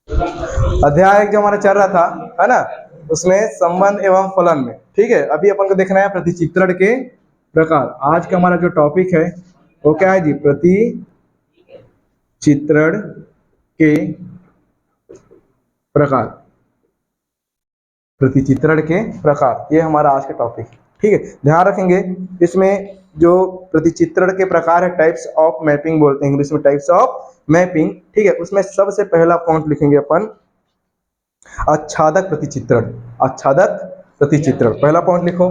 अध्याय एक जो हमारा चल रहा था, है ना, उसमें संबंध एवं फलन में, ठीक है। अभी अपन को देखना है प्रतिचित्रण के प्रकार। आज का हमारा जो टॉपिक है वो क्या है जी? प्रतिचित्रण के प्रकार। प्रतिचित्रण के प्रकार, ये हमारा आज का टॉपिक है, ठीक है। ध्यान रखेंगे इसमें जो प्रतिचित्रण के प्रकार है, टाइप्स ऑफ मैपिंग बोलते हैं इंग्लिश में, टाइप्स ऑफ मैपिंग, ठीक है। उसमें सबसे पहला पॉइंट लिखेंगे अपन आच्छादक प्रतिचित्रण। आच्छादक प्रतिचित्रण पहला पॉइंट लिखो।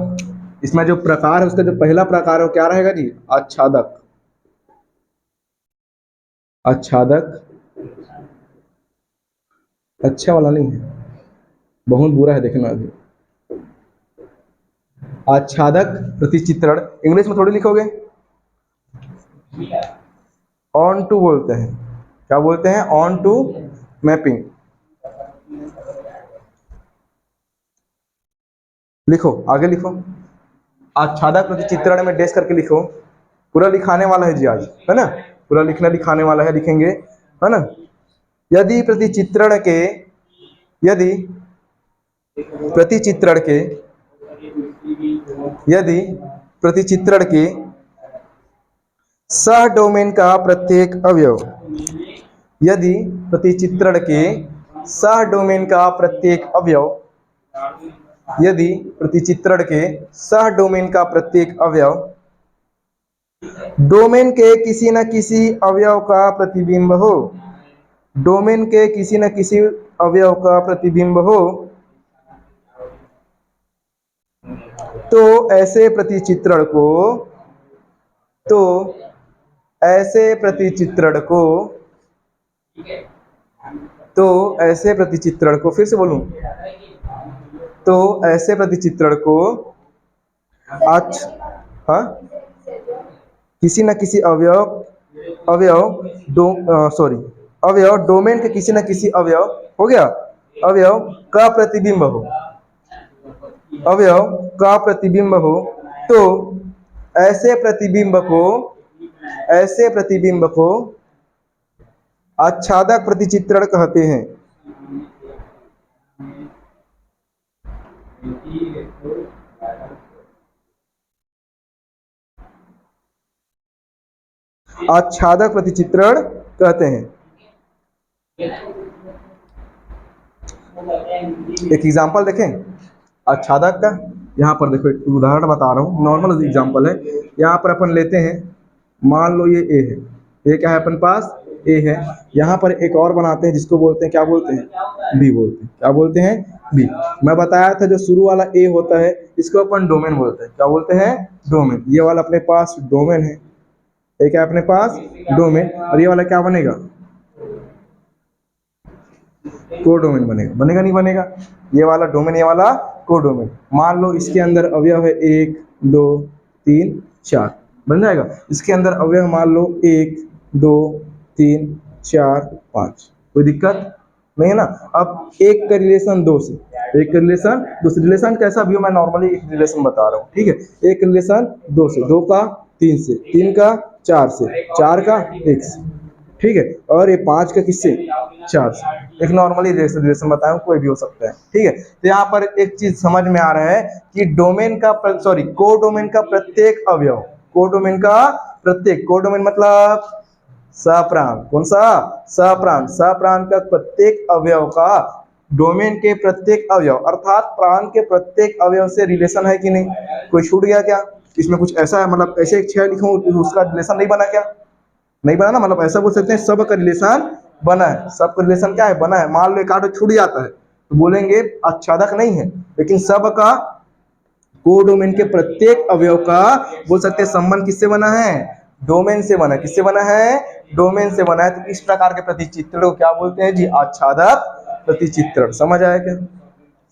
इसमें जो प्रकार है उसका जो पहला प्रकार है वो क्या रहेगा जी? आच्छादक। आच्छादक अच्छा वाला नहीं है, बहुत बुरा है देखना। अभी आच्छादक प्रतिचित्रण इंग्लिश में थोड़ी लिखोगे, ऑन टू बोलते हैं। क्या बोलते हैं? Onto mapping. लिखो, आगे लिखो। आच्छादक प्रतिचित्रण में डैश करके लिखो। पूरा लिखाने वाला है जी आज, है ना, पूरा लिखना लिखाने वाला है, लिखेंगे, है ना। यदि प्रतिचित्रण के, यदि प्रतिचित्रण के, यदि प्रतिचित्रण के सह डोमेन का प्रत्येक अवयव, यदि प्रतिचित्रण के सह डोमेन का प्रत्येक अवयव, यदि प्रतिचित्रण के सह डोमेन का प्रत्येक अवयव डोमेन के किसी न किसी अवयव का प्रतिबिंब हो, डोमेन के किसी न किसी अवयव का प्रतिबिंब हो, तो ऐसे प्रतिचित्रण को, तो ऐसे प्रतिचित्रण को, तो ऐसे प्रतिचित्रण को, फिर से बोलूं, तो ऐसे प्रतिचित्रण को हाँ, किसी न किसी अवयव, अवयव डोमेन के किसी न किसी अवयव, हो गया, अवयव का प्रतिबिंब हो, अवयव का प्रतिबिंब हो, तो ऐसे प्रतिबिंब को, ऐसे प्रतिबिंब को आच्छादक प्रतिचित्रण कहते हैं। आच्छादक प्रतिचित्रण कहते हैं। एक एग्जांपल देखें आच्छादक का। यहाँ पर देखो एक उदाहरण बता रहा हूँ, नॉर्मल एग्जांपल है। यहाँ पर अपन लेते हैं, मान लो ये ए है, ये क्या है अपन पास? ए है। यहाँ पर एक और बनाते हैं जिसको बोलते हैं, क्या बोलते हैं? बी बोलते हैं। क्या बोलते हैं? बी। मैं बताया था जो शुरू वाला ए होता है इसको अपन डोमेन बोलते हैं। क्या बोलते हैं? डोमेन। ये वाला अपने पास डोमेन है, एक है अपने पास डोमेन, और ये वाला क्या बनेगा? कोडोमेन बनेगा। बनेगा नहीं बनेगा? ये वाला डोमेन, ये वाला कोडोमेन। मान लो इसके अंदर अवयव है 1 2 3 4, बन जाएगा। इसके अंदर अवयव मान लो 1 2 3 4 5, कोई दिक्कत नहीं है ना। अब एक का रिलेशन 2 से, एक का रिलेशन 2 से, रिलेशन कैसा भी हो, मैं नॉर्मली एक रिलेशन बता रहा हूँ, ठीक है। एक रिलेशन 2 से, 2 का 3 से, 3 का 4 से, 4 का 1 से, ठीक है। और ये 5 का किससे? 4 से। एक नॉर्मली रिलेशन बताया, कोई भी हो सकता है, ठीक है। तो यहाँ पर एक चीज समझ में आ रहा है कि डोमेन का कोडोमेन का प्रत्येक अवयव, कोडोमेन का प्रत्येक, कोडोमेन मतलब सप्राण, कौन सा? सप्राण। सप्राण का प्रत्येक अवयव का डोमेन के प्रत्येक अवयव अर्थात प्राण के प्रत्येक अवयव से रिलेशन है कि नहीं? कोई छूट गया क्या इसमें? कुछ ऐसा है, मतलब ऐसे 6 लिखूं उसका रिलेशन नहीं बना क्या? नहीं बना ना, मतलब ऐसा बोल सकते हैं सब का रिलेशन बना है। सब का रिलेशन क्या है? बना है। मान लो एक आधो छूट जाता है तो बोलेंगे आच्छादक नहीं है, लेकिन सब का कोडोमेन के प्रत्येक अवयव का बोल सकते हैं संबंध किससे बना है? डोमेन से बना है। किससे बना है? डोमेन से बना है। तो इस प्रकार के प्रतिचित्रण को क्या बोलते हैं जी? आच्छादक प्रतिचित्रण। समझ आया क्या?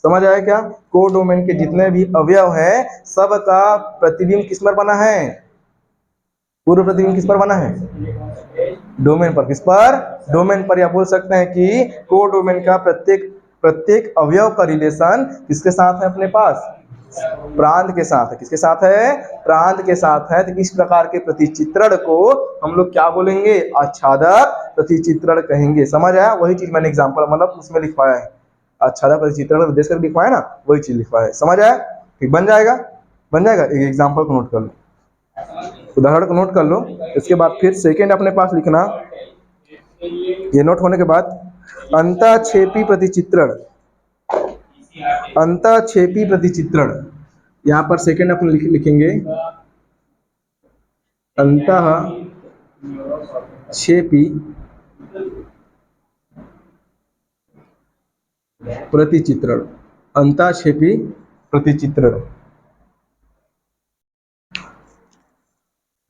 समझ आया क्या? कोडोमेन के जितने भी अवयव हैं सब का प्रतिबिंब किस पर बना है? पूर्व प्रतिबिंब किस पर बना है? डोमेन पर। किस पर? डोमेन पर। या बोल सकते हैं कि कोडोमेन का प्रत्येक अवयव का रिलेशन किसके साथ है अपने पास? प्रांत के साथ है। किसके साथ है? प्रांत के साथ है। तो इस प्रकार के प्रतिचित्रण को हम लोग क्या बोलेंगे? आच्छादक प्रतिचित्रण कहेंगे। समझ आया? वही चीज मैंने एग्जांपल मतलब उसमें लिखवाया है, आच्छादक प्रतिचित्रण उद्देश्य करके लिखवाया ना, वही चीज लिखवाया है। समझ आया? ठीक, बन जाएगा, बन जाएगा। एक एग्जांपल को नोट कर लो, उदाहरण को नोट कर लो। इसके बाद फिर सेकेंड अपने पास लिखना। ये नोट होने के बाद अंतःक्षेपी प्रतिचित्रण, अंतःक्षेपी प्रतिचित्रण, यहाँ पर सेकेंड अपन लिखेंगे अंतःक्षेपी प्रतिचित्रण, अंतःक्षेपी प्रतिचित्रण।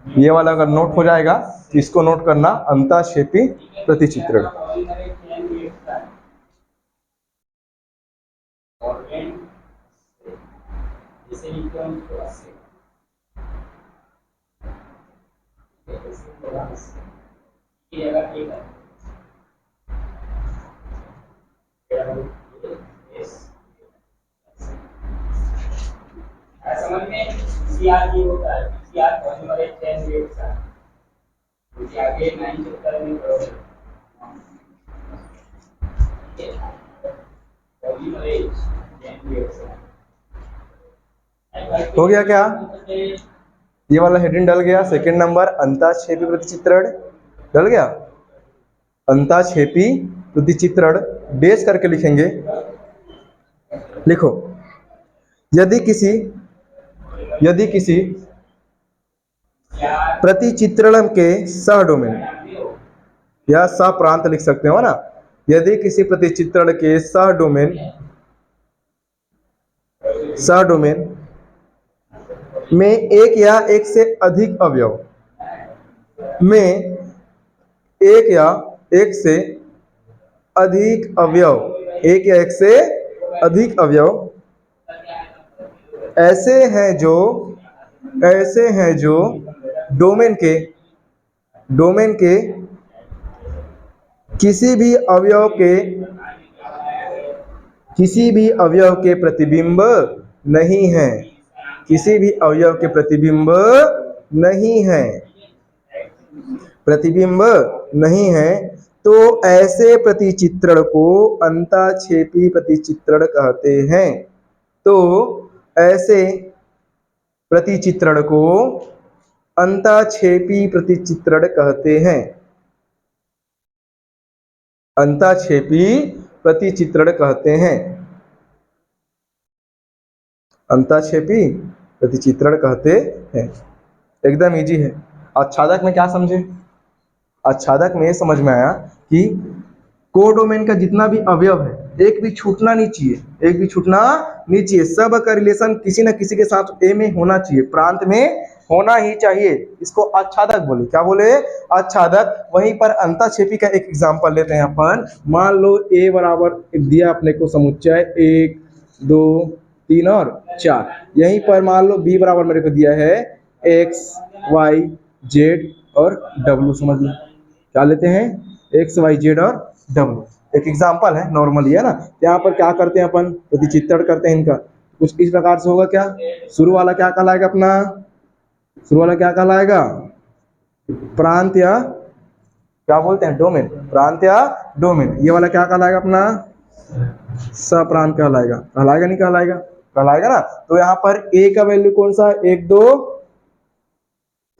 ये वाला अगर नोट हो जाएगा तो इसको नोट करना, अंतःक्षेपी प्रतिचित्रण। समझ में सीआर ये होता है, सीआर पॉलीमरेज चेन रिएक्शन, जो आगे 9 चैप्टर में पढ़ोगे। पॉलीमरेज चेन रिएक्शन हो गया क्या? ये वाला हेडिंग डल गया। सेकंड नंबर अंतःक्षेपी प्रतिचित्रण डल गया। अंतःक्षेपी प्रतिचित्रण बेस करके लिखेंगे। लिखो, यदि किसी प्रतिचित्रण के सह डोमेन या सह प्रांत लिख सकते हो ना, यदि किसी प्रतिचित्रण के सह डोमेन में एक या एक से अधिक अवयव में एक या एक से अधिक अवयव ऐसे हैं जो डोमेन के किसी भी अवयव के प्रतिबिंब नहीं है, किसी भी अवयव के प्रतिबिंब नहीं है, तो ऐसे प्रतिचित्रण को अंतःक्षेपी प्रतिचित्रण कहते हैं। तो ऐसे प्रतिचित्रण को अंतःक्षेपी प्रतिचित्रण कहते हैं। अंतःक्षेपी प्रतिचित्रण कहते हैं। अंतःक्षेपी प्रतिचित्रण कहते हैं। एकदम इजी है। आच्छादक में क्या समझे? आच्छादक में समझ में आया कि कोडोमेन का जितना भी अवयव है, एक भी छूटना नहीं चाहिए, सब का रिलेशन किसी न किसी के साथ ए में होना चाहिए, प्रांत में होना ही चाहिए। इसको आच्छादक बोले। क्या बोले? आच्छादक। वहीं पर अंतःक्षेपी का एक एग्जांपल लेते हैं अपन। मान लो ए बराबर दिया अपने को समुच्चय 1 2 3 और 4। यहीं पर मान लो बी बराबर मेरे को दिया है x y z और w। समझ लो क्या लेते हैं? x y z और w। एक एग्जांपल है, नॉर्मली है ना। यहाँ पर क्या करते हैं अपन? प्रतिचित्रण करते हैं इनका। कुछ इस प्रकार से होगा। क्या शुरू वाला क्या कहलाएगा अपना? शुरू वाला क्या कहलाएगा? प्रांत या क्या बोलते हैं? डोमेन। प्रांत या डोमेन। ये वाला क्या कहलाएगा अपना? सप्रांत कहलाएगा। कहलाएगा नहीं कहलाएगा? कहलाएगा ना। तो यहाँ पर ए का वैल्यू कौन सा? 1 2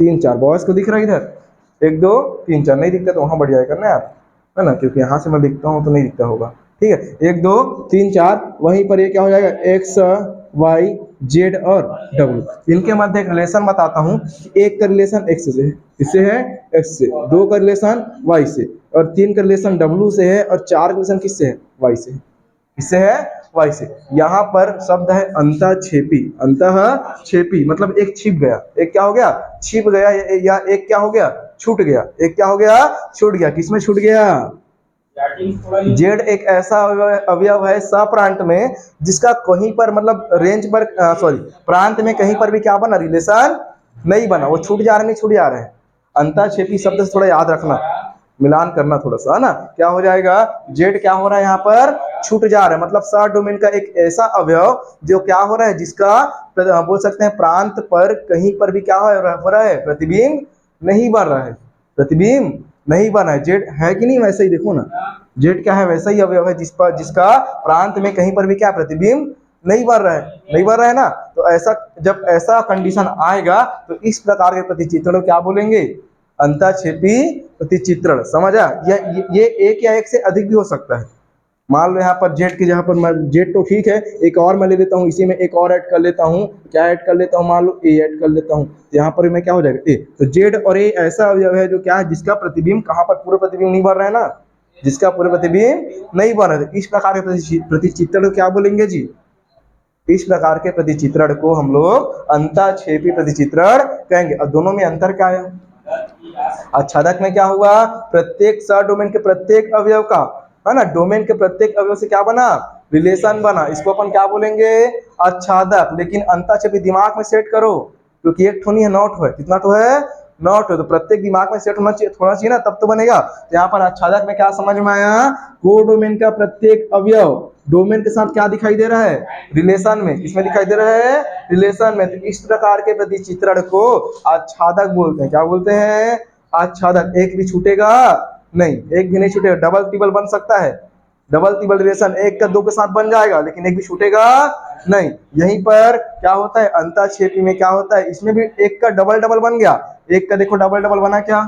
3 4। बॉयस को दिख रहा है इधर? 1 2 3 4 नहीं दिखता तो वहां बढ़ जाए करना यार, है ना, क्योंकि यहाँ से मैं लिखता हूँ तो नहीं दिखता होगा। ठीक है, 1 2 3 4। वहीं पर ये क्या हो जाएगा? x y z और w। इनके मध्य एक रिलेशन बताता हूँ। एक का रिलेशन x से है, इससे है x से, 2 का रिलेशन y से, और 3 का रिलेशन w से है, और 4 का रिलेशन किससे है? y से। इससे है y से। यहाँ पर शब्द है अंतःक्षेपी। अंतःक्षेपी मतलब एक छिप गया। एक क्या हो गया? छिप गया। या एक क्या हो गया? छूट गया। एक क्या हो गया? छूट गया। किसमें छूट गया? जेड एक ऐसा अवयव है सप्रांत में जिसका कहीं पर मतलब रेंज पर प्रांत में कहीं पर भी क्या बना? रिलेशन नहीं बना। वो छूट जा रहे नहीं छूट जा रहे हैं। अंतःक्षेपी शब्द से थोड़ा याद रखना, मिलान करना थोड़ा सा, है ना। क्या हो जाएगा? जेड क्या हो रहा है यहाँ पर? छूट जा रहा है, मतलब स डोमेन का एक ऐसा अवयव जो क्या हो रहा है, जिसका बोल सकते हैं प्रांत पर कहीं पर भी क्या हो रहा है, प्रतिबिंब नहीं बन रहा है, प्रतिबिंब नहीं बना है। जेड है कि नहीं, वैसे ही देखो ना, जेड क्या है, वैसा ही अवयव है जिसका प्रांत में कहीं पर भी क्या प्रतिबिंब नहीं बन रहा है, नहीं बन रहा है ना। तो ऐसा जब ऐसा कंडीशन आएगा तो इस प्रकार के प्रतिचित्रण क्या बोलेंगे, अंतःक्षेपी प्रतिचित्रण। समझा? ये एक या एक से अधिक भी हो सकता है। मान लो यहाँ पर जेड की जगह पर मैं जेड तो ठीक है, एक और मैं ले लेता हूँ, इसी में एक और ऐड कर लेता हूँ, क्या ऐड कर लेता हूँ, मान लो ए ऐड कर लेता हूँ, तो यहाँ पर मैं क्या हो जाएगा ए। तो जेड और ए ऐसा अवयव है जो क्या है, जिसका प्रतिबिंब कहाँ पर पूरा प्रतिबिंब नहीं बन रहा है ना, जिसका पूरा प्रतिबिंब नहीं बन रहा है। इस प्रकार के प्रतिचित्रण को क्या बोलेंगे जी, इस प्रकार के प्रतिचित्रण को हम लोग अंतःक्षेपी प्रतिचित्रण कहेंगे। और दोनों में अंतर क्या है, आच्छादक में क्या हुआ, प्रत्येक डोमेन के प्रत्येक अवयव का है ना, डोमेन के प्रत्येक अवयव से क्या बना, रिलेशन बना, इसको अपन क्या बोलेंगे, आच्छादक। लेकिन अंतःक्षेपी दिमाग में सेट करो, क्योंकि एक ठो नहीं है, नॉट है, कितना तो है, नॉट है, तो प्रत्येक दिमाग में सेट होना चाहिए ना, तब तो बनेगा। तो यहाँ पर आच्छादक में क्या समझ में आया, कोडोमेन का प्रत्येक अवयव डोमेन के साथ क्या दिखाई दे रहा है, रिलेशन में, किसमें दिखाई दे रहा है, रिलेशन में। तो इस प्रकार के प्रतिचित्रण को आच्छादक बोलते हैं। क्या बोलते हैं, आच्छादक। एक भी छूटेगा नहीं, एक भी नहीं छूटेगा, डबल टिबल बन सकता है, डबल टिबल रिलेशन एक का दो के साथ बन जाएगा, लेकिन एक भी छूटेगा नहीं। यहीं पर क्या होता है, अंतःक्षेपी में क्या होता है, इसमें भी एक का डबल डबल बन गया, एक का देखो डबल डबल बना, क्या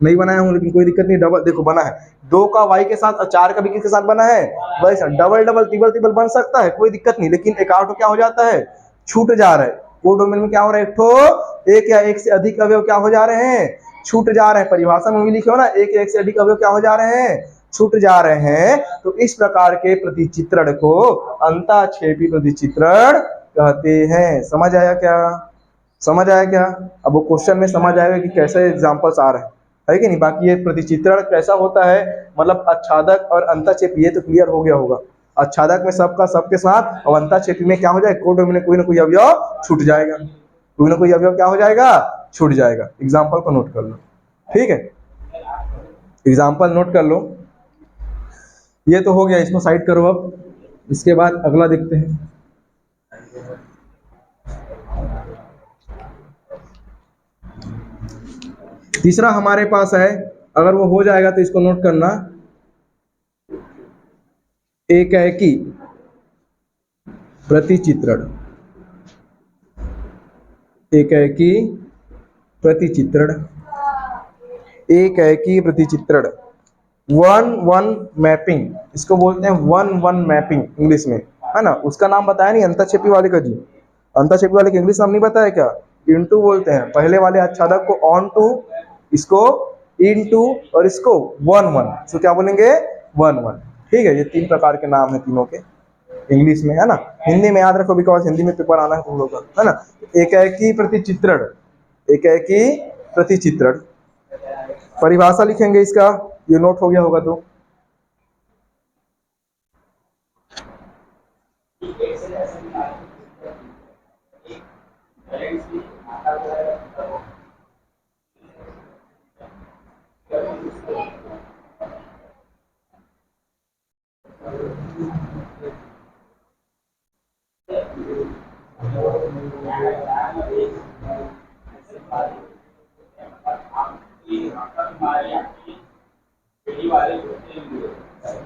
नहीं बनाया हूं, लेकिन कोई दिक्कत नहीं, डबल देखो बना है, दो का वाई के साथ और चार का भी किसके साथ बना है, वैसा डबल डबल टिबल टिबल बन सकता है, कोई दिक्कत नहीं। लेकिन एक आउट क्या हो जाता है, छूट जा रहा है। कोडोमेन में क्या हो रहा है, एक ठो एक या एक से अधिक अवयव क्या हो जा रहे हैं, छूट जा रहे हैं। परिभाषा में भी लिखे हो ना, एक या एक से अधिक अवयव क्या हो जा रहे हैं, छूट जा रहे हैं। तो इस प्रकार के प्रतिचित्रण को अंतःक्षेपी प्रतिचित्रण कहते हैं। समझ आया क्या, समझ आया क्या? अब वो क्वेश्चन में समझ आएगा कि कैसे एग्जांपल्स आ रहे हैं, है कि नहीं। बाकी ये प्रतिचित्रण कैसा होता है, मतलब आच्छादक और अंतःक्षेपी, ये तो क्लियर हो गया होगा। आच्छादक में सबका सबके साथ, और अंतःक्षेपी में क्या हो जाए, कोडोमेन में कोई ना कोई अवयव छूट जाएगा, कोई ना कोई अवयव क्या हो जाएगा, छूट जाएगा। एग्जाम्पल को नोट कर लो, ठीक है, एग्जाम्पल नोट कर लो। ये तो हो गया, इसको साइड करो। अब इसके बाद अगला देखते हैं। तीसरा हमारे पास है, अगर वो हो जाएगा तो इसको नोट करना, एकाएकी प्रतिचित्रण, एकाएकी प्रतिचित्रण, एकाएकी प्रतिचित्रण, वन वन मैपिंग, इसको बोलते हैं वन वन मैपिंग इंग्लिश में, है ना। उसका नाम बताया नहीं अंतःक्षेपी वाले का जी, अंतःक्षेपी वाले का इंग्लिश नाम नहीं बताया क्या, इनटू बोलते हैं। पहले वाले आच्छादक को ऑन टू, इसको इनटू, और इसको वन वन, इसको क्या बोलेंगे, वन वन। ठीक है, ये तीन प्रकार के नाम है तीनों के इंग्लिश में, है ना। हिंदी में याद रखो, बिकॉज हिंदी में पेपर आना है तुम लोग का, है ना। एकाएकी प्रतिचित्रण, एकाएकी प्रतिचित्रण, परिभाषा लिखेंगे इसका, ये नोट हो गया होगा तो।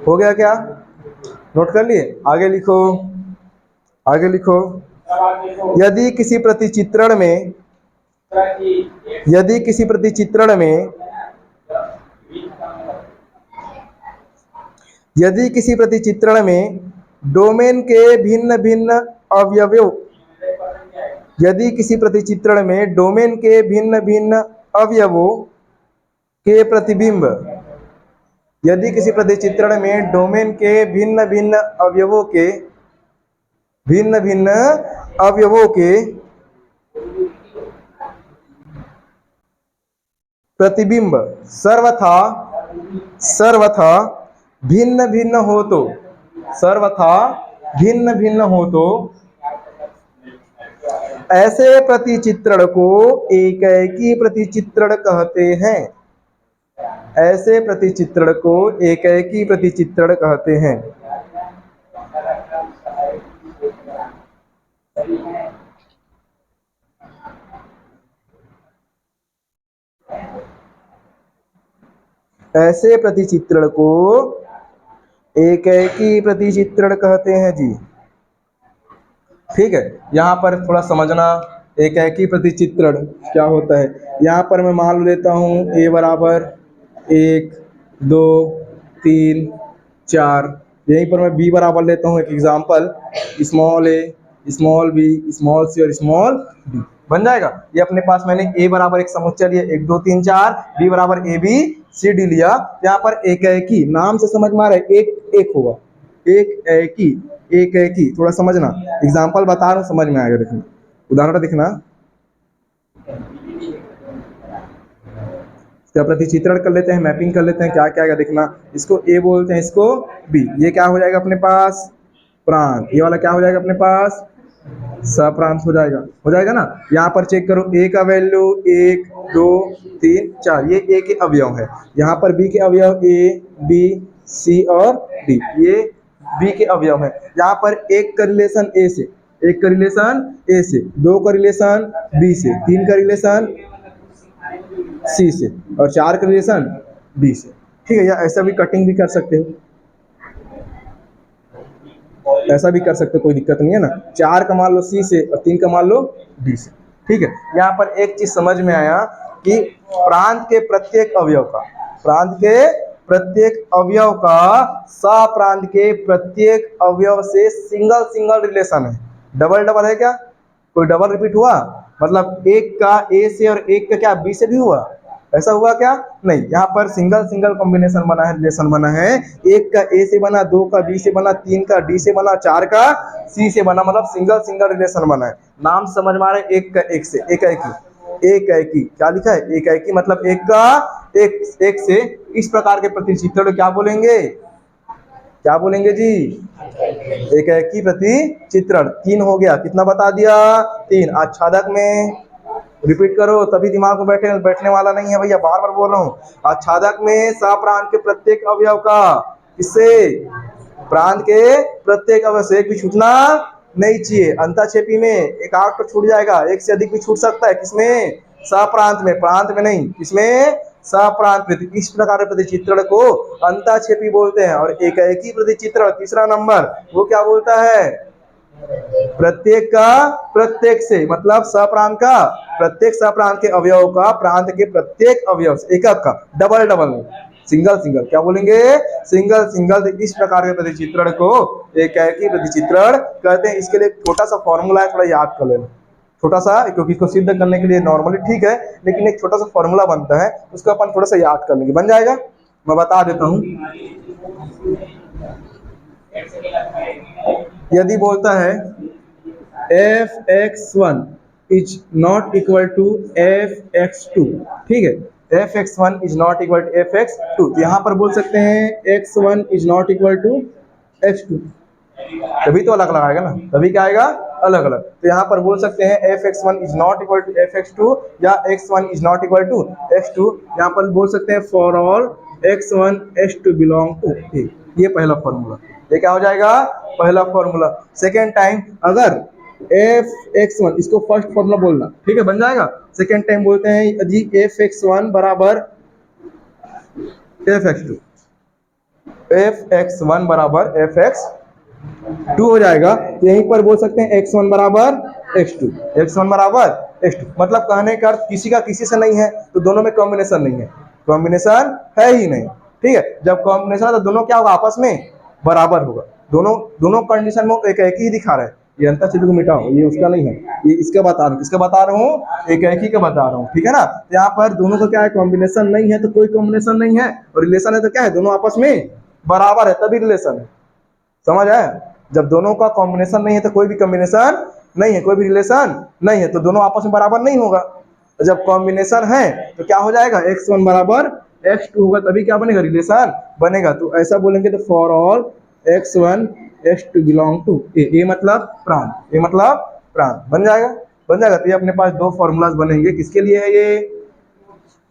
हो गया क्या, नोट कर लिए? आगे लिखो, आगे लिखो। यदि किसी प्रतिचित्रण में, यदि किसी प्रतिचित्रण में, यदि किसी प्रतिचित्रण में डोमेन के भिन्न भिन्न अवयवों, यदि किसी प्रतिचित्रण में डोमेन के भिन्न भिन्न अवयवों के प्रतिबिंब, यदि किसी प्रतिचित्रण में डोमेन के भिन्न भिन्न अवयवों के, भिन्न भिन्न अवयवों के प्रतिबिंब सर्वथा, सर्वथा भिन्न भिन्न हो तो, सर्वथा भिन्न भिन्न हो तो ऐसे प्रतिचित्रण को एकाएकी प्रतिचित्रण कहते हैं, ऐसे प्रतिचित्रण को एकाएकी प्रतिचित्रण कहते हैं। ऐसे प्रतिचित्रण को एकैकी प्रतिचित्रण कहते हैं जी। ठीक है, यहाँ पर थोड़ा समझना, एकैकी प्रतिचित्रण क्या होता है। यहाँ पर मैं मान लेता हूँ a बराबर 1 2 3 4, यहीं पर मैं b बराबर लेता हूँ एक example, small a small b small c और स्मॉल d बन जाएगा। ये अपने पास मैंने a बराबर एक समुच्चय लिया 1 2 3 4, b बराबर a b c d लिया। यहाँ पर एकैकी नाम से समझ में आ रहा है, एक एक होगा, एकैकी एकैकी। थोड़ा समझना, एग्जाम्पल बता रहा हूँ, समझ में आएगा। देखना उदाहरण देखना, इसका प्रतिचित्रण कर लेते हैं, मैपिंग कर लेते हैं, क्या क्या आएगा देखना। इसको ए बोलते हैं, इसको बी, ये क्या हो जाएगा अपने पास प्रांत, ये वाला क्या हो जाएगा अपने पास सप्रांत हो जाएगा ना। यहाँ पर चेक करो, ए का वैल्यू 1 2 3 4, ये ए के अवयव है। यहाँ पर बी के अवयव ए बी सी और डी, ये बी के अवयव है। यहाँ पर एक का रिलेशन ए से, एक का रिलेशन ए से, दो का रिलेशन बी से, तीन का रिलेशन सी से और चार का रिलेशन डी से। ठीक है, या ऐसा भी कटिंग भी कर सकते हो, ऐसा भी कर सकते हो, कोई दिक्कत नहीं है ना। चार का मान लो सी से और तीन का मान लो डी से। ठीक है, यहाँ पर एक चीज समझ में आया कि प्रांत के प्रत्येक अवयव का, प्रांत के प्रत्येक अवयव का सप्रांत के प्रत्येक अवयव से सिंगल सिंगल रिलेशन है। डबल डबल है क्या, कोई डबल रिपीट हुआ, मतलब एक का ए से और एक का क्या बी से भी हुआ, ऐसा हुआ क्या, नहीं। यहाँ पर सिंगल सिंगल कॉम्बिनेशन बना है, रिलेशन बना है। एक का ए से बना, दो का बी से बना, तीन का डी से बना, चार का सी से बना, मतलब सिंगल सिंगल रिलेशन बना है। नाम समझ में आ रहा है, एक का एक से, एकैकी क्या लिखा है, एकैकी मतलब एक का एक से। इस प्रकार के प्रतिचित्रण क्या बोलेंगे, क्या बोलेंगे जी, एकैकी प्रतिचित्रण। तीन हो गया, कितना बता दिया, तीन। आच्छादक में रिपीट करो, तभी दिमाग में बैठने वाला नहीं है भैया, बार बार बोल रहा हूँ। आच्छादक में सप्रांत के प्रत्येक अवयव का, किससे, प्रांत के प्रत्येक अवयव से एक भी छूटना नहीं चाहिए। अंताक्षेपी में एक आठ तो छूट जाएगा, एक से अधिक भी छूट सकता है, किसमें, सप्रांत में, प्रांत में नहीं, किसमें, सप्रांत में। इस प्रकार के प्रतिचित्रण को अंताक्षेपी बोलते हैं। और एकैकी प्रतिचित्रण तीसरा नंबर, वो क्या बोलता है, प्रत्येक का प्रत्येक से, मतलब सप्रांत का प्रत्येक सप्रांत के अवयव का प्रांत के प्रत्येक अवयव से, एकक का, डबल डबल नहीं, सिंगल सिंगल, क्या बोलेंगे, सिंगल सिंगल। इस प्रकार के प्रतिचित्रण को एकैकी प्रतिचित्रण कहते हैं। इसके लिए एक छोटा सा फॉर्मूला है, थोड़ा याद कर लेना, छोटा सा, क्योंकि इसको सिद्ध करने के लिए नॉर्मली ठीक है, लेकिन एक छोटा सा फॉर्मूला बनता है, उसको अपन थोड़ा सा याद कर लेंगे, बन जाएगा। मैं बता देता हूँ, यदि बोलता है fx1 is not equal to fx2, ठीक है, fx1 is not equal to fx2, तो यहाँ पर बोल सकते हैं x1 is not equal to x2, तभी तो अलग अलग आएगा ना, तभी क्या आएगा, अलग अलग। तो यहाँ पर बोल सकते हैं fx1 is not equal to fx2 या x1 is not equal to x2। यहाँ पर बोल सकते हैं for all x1 x2 belong to a, ये पहला फॉर्मूला, ये क्या हो जाएगा, पहला फॉर्मूला। सेकेंड टाइम अगर fx1, इसको फर्स्ट फॉर्मूला बोलना, ठीक है, बन जाएगा। सेकेंड टाइम बोलते हैं यदि fx1 बराबर fx2, fx1 बराबर fx2 हो जाएगा, तो यहीं पर बोल सकते हैं x1 बराबर x2, x1 बराबर x2, मतलब कहने का अर्थ किसी का किसी से नहीं है, तो दोनों में कॉम्बिनेशन नहीं है, कॉम्बिनेशन है ही नहीं। ठीक है, जब कॉम्बिनेशन है तो दोनों क्या होगा, आपस में बराबर होगा। दोनों कंडीशन में एक ही दिखा रहा है। ये अंताक्षरी को मिटाओ, ये उसका नहीं है, ये इसका बता रहा हूँ, किसका बता रहा हूँ, एक ही का बता रहा हूँ, ठीक है ना। यहाँ पर दोनों का क्या है, कॉम्बिनेशन नहीं है तो कोई कॉम्बिनेशन नहीं है, और रिलेशन है तो क्या है, दोनों आपस में बराबर है तभी रिलेशन है, समझ आया। जब दोनों का कॉम्बिनेशन नहीं है तो कोई भी कॉम्बिनेशन नहीं है, कोई भी रिलेशन नहीं है, तो दोनों आपस में बराबर नहीं होगा। तो जब कॉम्बिनेशन है तो क्या हो जाएगा, x1 बराबर x2 होगा, तभी क्या बनेगा, रिलेशन बनेगा। तो ऐसा बोलेंगे तो for all x1 x2 belong to A, मतलब प्रांत, ए मतलब प्रांत, बन जाएगा, बन जाएगा। तो ये अपने पास दो फॉर्मूलाज बनेंगे, किसके लिए है ये,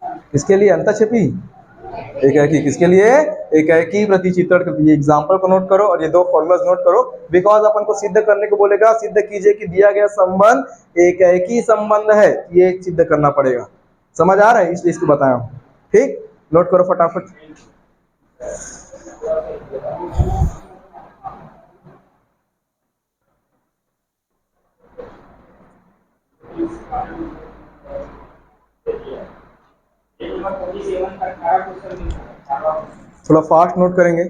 किसके लिए, अंताक्षेपी एकाकी किसके लिए? एकाकी प्रतिचित्रण के लिए। एग्जाम्पल को नोट करो और ये दो फॉर्मूलाज नोट करो। बिकॉज अपन को सिद्ध करने को बोलेगा, सिद्ध कीजिए कि दिया गया संबंध एकाकी संबंध है, ये सिद्ध करना पड़ेगा। समझ आ रहा है? इसलिए इसको बताया हूं। ठीक, नोट करो फटाफट। थोड़ा फास्ट नोट करेंगे।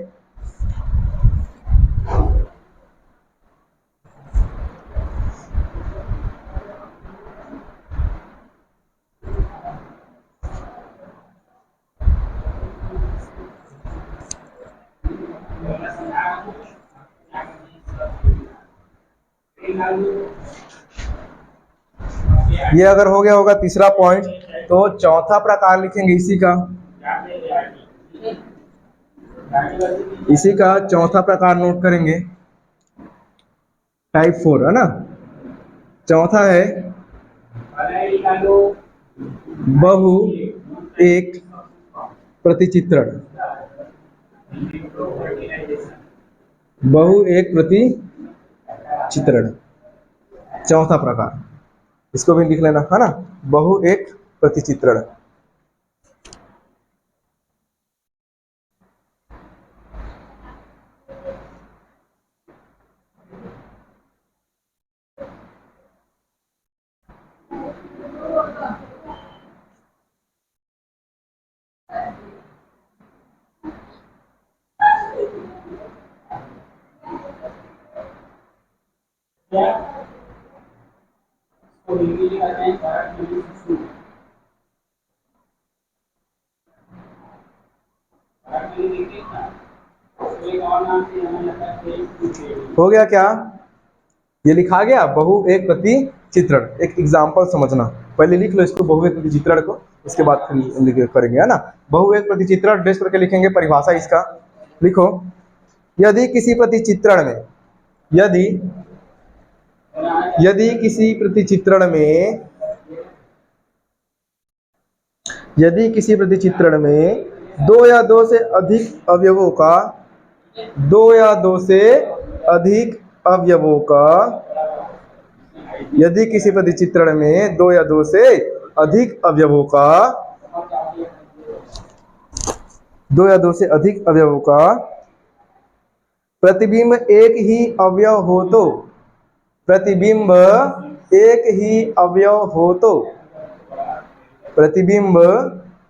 ये अगर हो गया होगा तीसरा पॉइंट, तो चौथा प्रकार लिखेंगे इसी का। इसी का चौथा प्रकार नोट करेंगे, टाइप 4 है ना। चौथा है बहु एक प्रतिचित्रण। बहु एक प्रतिचित्रण चौथा प्रकार, इसको भी लिख लेना है ना, बहु एक प्रतिचित्रण। हो गया क्या? ये लिखा गया बहु एक प्रतिचित्रण। एक एग्जाम्पल समझना, पहले लिख लो इसको बहु एक प्रतिचित्रण को, उसके बाद फिर करेंगे, है ना। बहु एक प्रतिचित्रण ड्रेस करके लिखेंगे। परिभाषा इसका लिखो, यदि किसी प्रतिचित्रण में, यदि किसी प्रतिचित्रण में, यदि किसी प्रतिचित्रण में दो या दो से अधिक अवयवों का, दो या दो से अधिक अवयवों का, यदि किसी प्रतिचित्रण में दो या दो से अधिक अवयवों का, दो या दो से अधिक अवयवों का प्रतिबिंब एक ही अवयव हो तो, प्रतिबिंब एक ही अवयव हो तो, प्रतिबिंब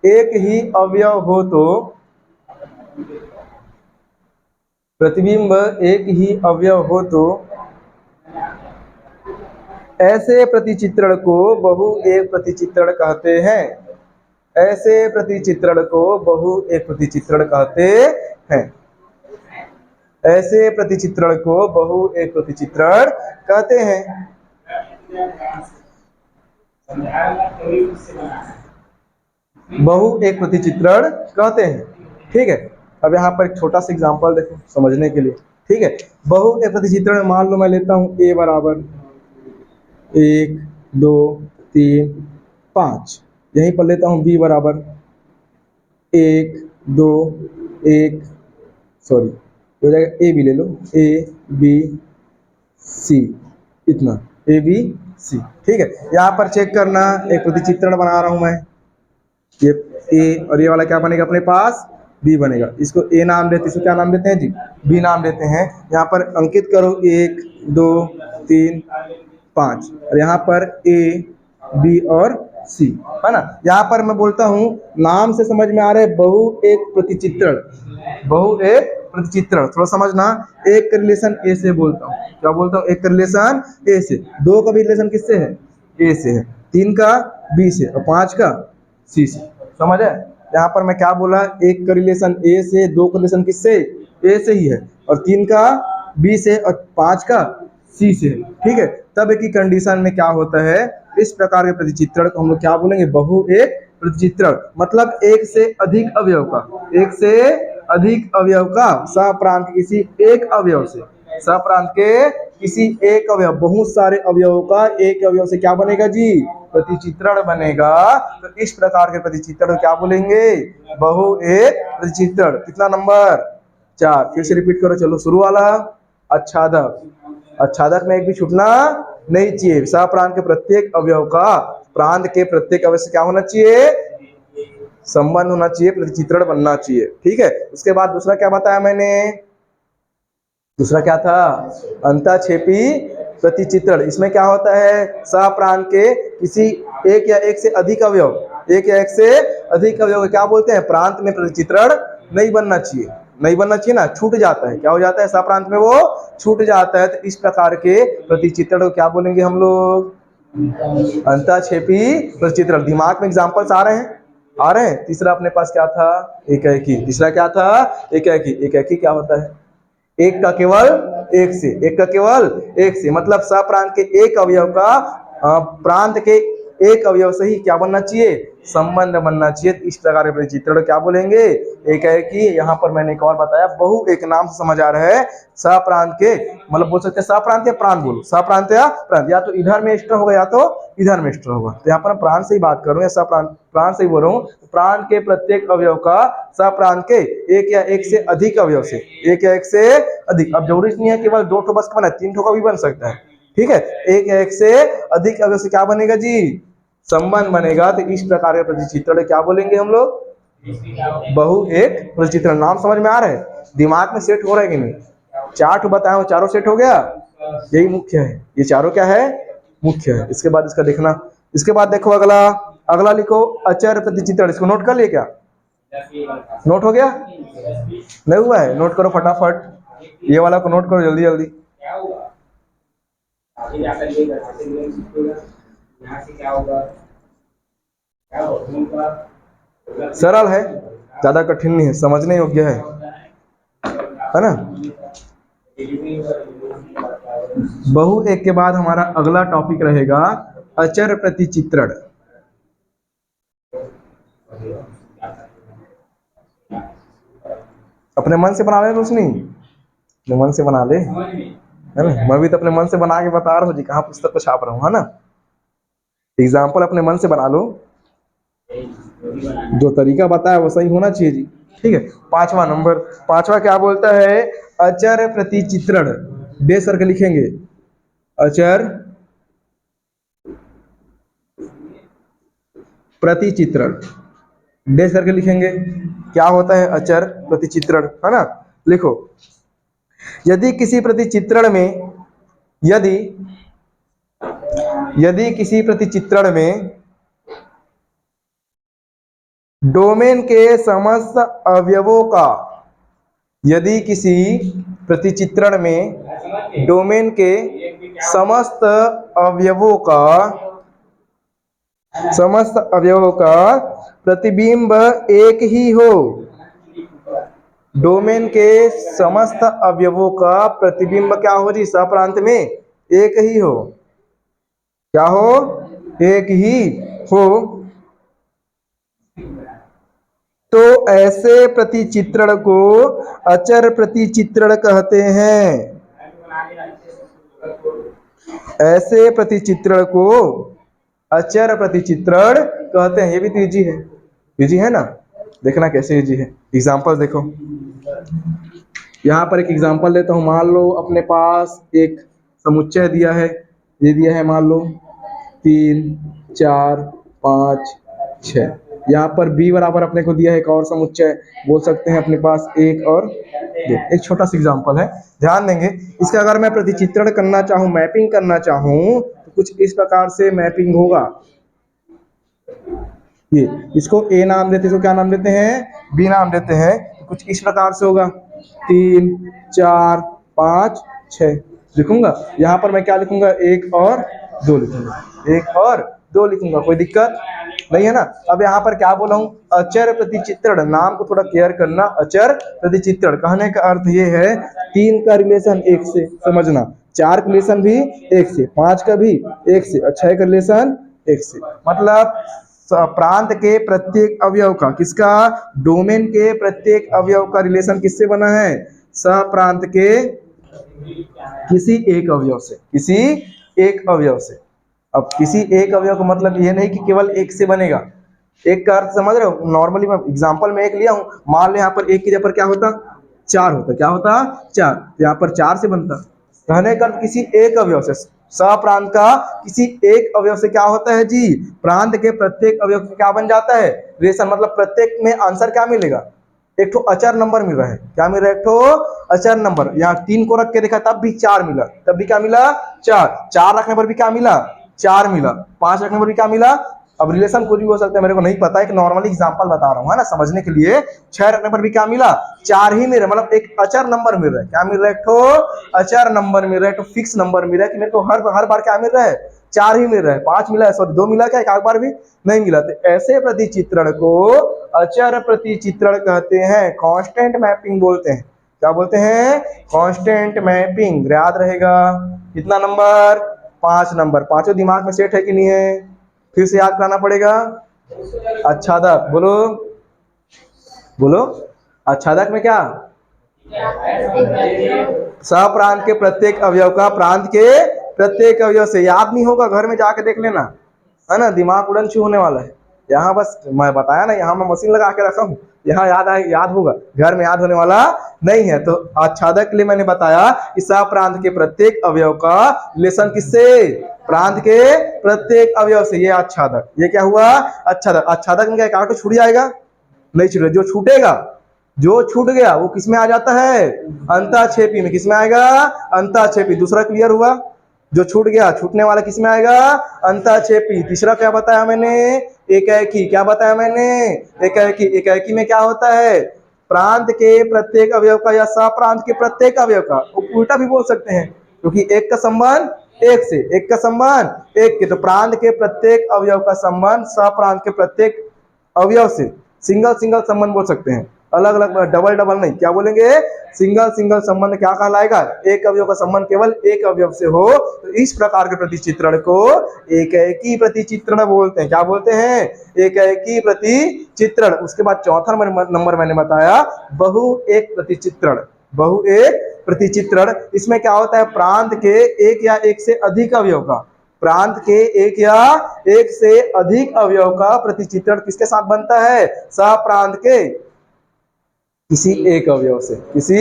एक ही अवयव हो तो, प्रतिबिंब एक ही अवयव हो तो ऐसे प्रतिचित्रण को बहु एक प्रतिचित्रण कहते हैं। ऐसे प्रतिचित्रण को बहु एक प्रतिचित्रण कहते हैं। ऐसे प्रतिचित्रण को बहु एक प्रतिचित्रण कहते हैं। बहु एक प्रतिचित्रण कहते हैं। ठीक है, अब यहाँ पर एक छोटा सा एग्जांपल देखो समझने के लिए। ठीक है, बहु एक प्रतिचित्रण मान लो मैं लेता हूँ a बराबर 1 2 3 5, यहीं पर लेता हूँ b बराबर 1 2 1, सॉरी हो जाएगा a भी ले लो, a b c, इतना a b c। ठीक है, यहाँ पर चेक करना, एक प्रतिचित्रण बना रहा हूं मैं, ये a और ये वाला क्या बनेगा अपने पास, b बनेगा। इसको a नाम देते, इसको क्या नाम देते हैं जी, b नाम देते हैं। यहाँ पर अंकित करो 1 2 3 5, और यहाँ पर a b और c, है ना। यहाँ पर मैं बोलता हूँ, नाम से समझ में आ रहा है बहु एक प्रतिचित्रण, बहु एक प्रतिचित्रण। थोड़ा समझना, एक का रिलेशन ए से बोलता हूँ, क्या बोलता हूँ, एक का रिलेशन ए से, दो का भी रिलेशन किससे है, ए से है, तीन का बी से, और पांच का सी से। समझ है? यहाँ पर मैं क्या बोला, एक का रिलेशन ए से, दो का रिलेशन किससे, ए से ही है, और तीन का बी से, और पांच का सी से। ठीक है, तब एक ही कंडीशन में क्या होता है, इस प्रकार के प्रतिचित्रण को हम लोग क्या बोलेंगे, बहु एक प्रतिचित्रण। मतलब एक से अधिक अवयव का, एक से अधिक अवयव का सह प्रांत किसी एक अवयव से, सप्रांत के किसी एक अवयव, बहुत सारे अवयवों का एक अवयव से क्या बनेगा जी, प्रतिचित्रण बनेगा। तो इस प्रकार के प्रतिचित्रण क्या बोलेंगे, बहु एक प्रतिचित्रण। कितना नंबर, 4। फिर से रिपीट करो, चलो शुरू वाला। आच्छादक, आच्छादक में एक भी छूटना नहीं चाहिए। सप्रांत के प्रत्येक अवयव का प्रांत के प्रत्येक अवयव से क्या होना चाहिए, संबंध होना चाहिए, प्रतिचित्रण बनना चाहिए। ठीक है। उसके बाद दूसरा क्या बताया मैंने, दूसरा क्या था, अंतःक्षेपी प्रतिचित्रण। इसमें क्या होता है, सप्रांत के किसी एक या एक से अधिक अवयव, एक या एक से अधिक अवयव क्या बोलते हैं, प्रांत में प्रतिचित्रण नहीं बनना चाहिए, नहीं बनना चाहिए ना, छूट जाता है। क्या हो जाता है, सप्रांत में वो छूट जाता है। तो इस प्रकार के प्रतिचित्रण को क्या बोलेंगे हम लोग, अंतःक्षेपी प्रतिचित्रण। दिमाग में एग्जांपल्स आ रहे हैं, आ रहे हैं। तीसरा अपने पास क्या था, एकाएकी। तीसरा क्या था, एकाएकी। एकाएकी क्या होता है, एक का केवल एक से, एक का केवल एक से, मतलब सप्रांत के एक अवयव का प्रांत के एक अवयव से ही क्या बनना चाहिए, संबंध बनना चाहिए। इस प्रकार के प्रतिचित्रण क्या बोलेंगे, एकाएकी। यहाँ पर मैंने एक और बताया, बहु एक नाम से समझ आ रहा है, सप्रांत के, मतलब बोल सकते हैं सप्रांत या प्रांत, बोलो सप्रांत या प्रांत, या तो इधर में एक्स्ट्रा होगा या तो इधर में एक्स्ट्रा होगा। तो यहाँ पर प्रांत से ही बात करूँ या सप्रांत, प्रांत से ही बोल रहा हूँ। प्रांत के प्रत्येक अवयव का सप्रांत के एक या एक से अधिक अवयव से, एक या एक से अधिक, अब जरूरी नहीं है केवल 2 ठो बस का बना, 3 ठो का भी बन सकता है। ठीक है, एक या एक से अधिक अवयव से क्या बनेगा जी, संबंध बनेगा। तो इस प्रकार के प्रतिचित्रण क्या बोलेंगे हम लोग, बहु एक प्रतिचित्रण। नाम समझ में आ रहा है, दिमाग में सेट हो रहा है कि नहीं। 4 ठो बताया हूं, चारों सेट हो गया, यही मुख्य है, ये चारों क्या है, मुख्य है। इसके बाद इसका देखना, इसके बाद देखो अगला, अगला लिखो अचर प्रतिचित्रण। इसको नोट कर लिए क्या, नोट हो गया, नहीं हुआ है, नोट करो फटाफट, ये वाला को नोट करो जल्दी जल्दी। क्या हुआ, आगे जाकर ये यहाँ से नियम सीखेगा, यहाँ से क्या होगा, क्या होगा, सरल है, ज्यादा कठिन नहीं है, समझने योग्य है ना। बहु एक के बाद हमारा अगला टॉपिक रहेगा अचर प्रतिचित्रण। अपने मन से बना ले रोशनी, अपने मन से बना ले, है ना। मैं भी तो अपने मन से बना के बता रहा हूँ जी, कहाँ पुस्तक को छाप रहा हूँ, है ना। एग्जाम्पल अपने मन से बना लो, जो तरीका बताया वो सही होना चाहिए जी। ठीक है। 5वां नंबर, 5वां क्या बोलता है, अचर प्रतिचित्रण। बेस करके लिखेंगे, अचर प्रतिचित्रण, बेस करके लिखेंगे। क्या होता है अचर प्रतिचित्रण, है ना। लिखो, यदि किसी प्रतिचित्रण में, यदि किसी प्रतिचित्रण में डोमेन के समस्त अवयवों का, यदि किसी प्रतिचित्रण में डोमेन के समस्त अवयवों का, समस्त अवयवों का प्रतिबिंब एक ही हो, डोमेन के समस्त अवयवों का प्रतिबिंब क्या हो जी, सप्रांत में एक ही हो, क्या हो, एक ही हो, तो ऐसे प्रतिचित्रण को अचर प्रतिचित्रण कहते हैं। ऐसे प्रतिचित्रण को अचर प्रतिचित्रण कहते हैं। ये भी तो इजी है, इजी है ना, देखना कैसे इजी है। एग्जांपल देखो, यहाँ पर एक एग्जांपल लेता हूँ। मान लो अपने पास एक समुच्चय दिया है, ये दिया है मान लो 3 4 5 6। यहाँ पर b बराबर अपने को दिया है एक और समुच्चय, बोल सकते हैं अपने पास 1 और 2। एक छोटा सा एग्जांपल है, ध्यान देंगे। इसका अगर मैं प्रतिचित्रण करना चाहूँ, मैपिंग करना चाहूँ, तो कुछ इस प्रकार से मैपिंग होगा। ये इसको a नाम देते हैं, इसको क्या नाम देते हैं, b नाम देते हैं। तो कुछ इस प्रकार से होगा, 3 4 5 6 लिखूंगा। यहाँ पर मैं क्या लिखूंगा, 1 और 2 लिखूंगा, 1 और 2 लिखूंगा, कोई दिक्कत नहीं है ना। अब यहाँ पर क्या बोला हूँ, अचर प्रतिचित्रण। नाम को थोड़ा केयर करना, अचर प्रतिचित्रण कहने का अर्थ ये है 3 का रिलेशन 1 से, समझना, 4 का रिलेशन भी 1 से, 5 का भी 1 से, और 6 का रिलेशन 1 से। मतलब प्रांत के प्रत्येक अवयव का, किसका, डोमेन के प्रत्येक अवयव का रिलेशन किससे बना है, सप्रांत के किसी एक अवयव से, किसी एक अवयव से। अब किसी एक अवयव का मतलब ये नहीं कि केवल एक से बनेगा। एक का अर्थ समझ रहे हो? नॉर्मली मैं एग्जांपल में एक लिया हूं, मान लो यहाँ पर एक की जगह पर क्या होता, चार होता। क्या होता? चार। तो यहाँ पर चार से बनता। कहने का अर्थ किसी एक अवयव से, सप्रांत का किसी एक अवयव से क्या होता है जी, प्रांत के प्रत्येक अवयव से क्या बन जाता है, रेशन। मतलब प्रत्येक में आंसर क्या मिलेगा, एक ठो अचर नंबर मिल रहा है। क्या मिल रहा है? एक ठो अचर नंबर। यहाँ तीन को रख के देखा तब भी चार मिला, तब भी क्या मिला? चार। चार रखने पर भी क्या मिला? चार मिला। पांच रखने पर भी क्या मिला? अब रिलेशन कुछ भी हो सकता है, मेरे को नहीं पता, एक नॉर्मली एग्जांपल बता रहा हूँ, है ना, समझने के लिए। छह रखने पर भी क्या मिला? चार ही मिल रहा है। मतलब एक अचर नंबर मिल रहा है। क्या मिल रहा है? एक ठो अचर नंबर मिल रहा है, एक ठो फिक्स नंबर मिल रहा है कि मेरे को हर बार क्या मिल रहा है? चार ही मिल रहा है। पांच मिला है, सॉरी दो मिला क्या? एक बार भी नहीं मिला। तो ऐसे प्रतिचित्रण को अचर प्रतिचित्रण कहते हैं, कांस्टेंट मैपिंग बोलते हैं। क्या बोलते हैं? Constant mapping. याद रहेगा कितना नंबर? पांच नंबर। पांचों दिमाग में सेट है कि नहीं है? फिर से याद कराना पड़ेगा। अच्छादक बोलो, बोलो। अच्छादक में क्या? सप्रांत के प्रत्येक अवयव का प्रांत के प्रत्येक अवयव से। याद नहीं होगा, घर में जाके देख लेना, है ना, दिमाग उड़न छू होने वाला है। यहाँ बस मैं बताया ना, यहाँ मैं मशीन लगा के रखा हूँ, यहाँ याद होगा, घर में याद होने वाला नहीं है। तो आच्छादक के लिए मैंने बताया कि सप्रांत के प्रत्येक अवयव का रिलेशन किससे? प्रांत के प्रत्येक अवयव से। ये आच्छादक, ये क्या हुआ? आच्छादक। आच्छादक में क्या काटो छूट जाएगा? नहीं छूटेगा। जो छूटेगा, जो छूट गया वो किसमें आ जाता है? अंताक्षेपी में। किसमें आएगा? अंताक्षेपी। दूसरा क्लियर हुआ? जो छूट गया, छूटने वाला किसमें आएगा? अंताक्षेपी। तीसरा क्या बताया मैंने? एकाएकी। क्या बताया मैंने? एकाएकी। एकाएकी में क्या होता है? प्रांत के प्रत्येक अवयव का या सप्रांत के प्रत्येक अवयव का, उल्टा भी बोल सकते हैं, क्योंकि एक का संबंध एक से, एक का संबंध एक के। तो प्रांत के प्रत्येक अवयव का संबंध सप्रांत के प्रत्येक अवयव से। सिंगल सिंगल संबंध बोल सकते हैं, अलग अलग, डबल डबल नहीं। क्या बोलेंगे? सिंगल सिंगल संबंध क्या कहलाएगा? एक अवयव का संबंध केवल एक अवयव से हो तो इस प्रकार के प्रतिचित्रण को एकाएकी प्रतिचित्रण बोलते हैं। क्या बोलते हैं? एकाएकी प्रतिचित्रण। उसके बाद चौथा नंबर मैंने बताया बहु एक प्रतिचित्रण। बहु एक प्रतिचित्रण। इसमें क्या होता है? प्रांत के एक या एक से अधिक अवयव का, प्रांत के एक या एक से अधिक अवयव का प्रतिचित्रण किसके साथ बनता है? सप्रांत के किसी एक अवयव से, किसी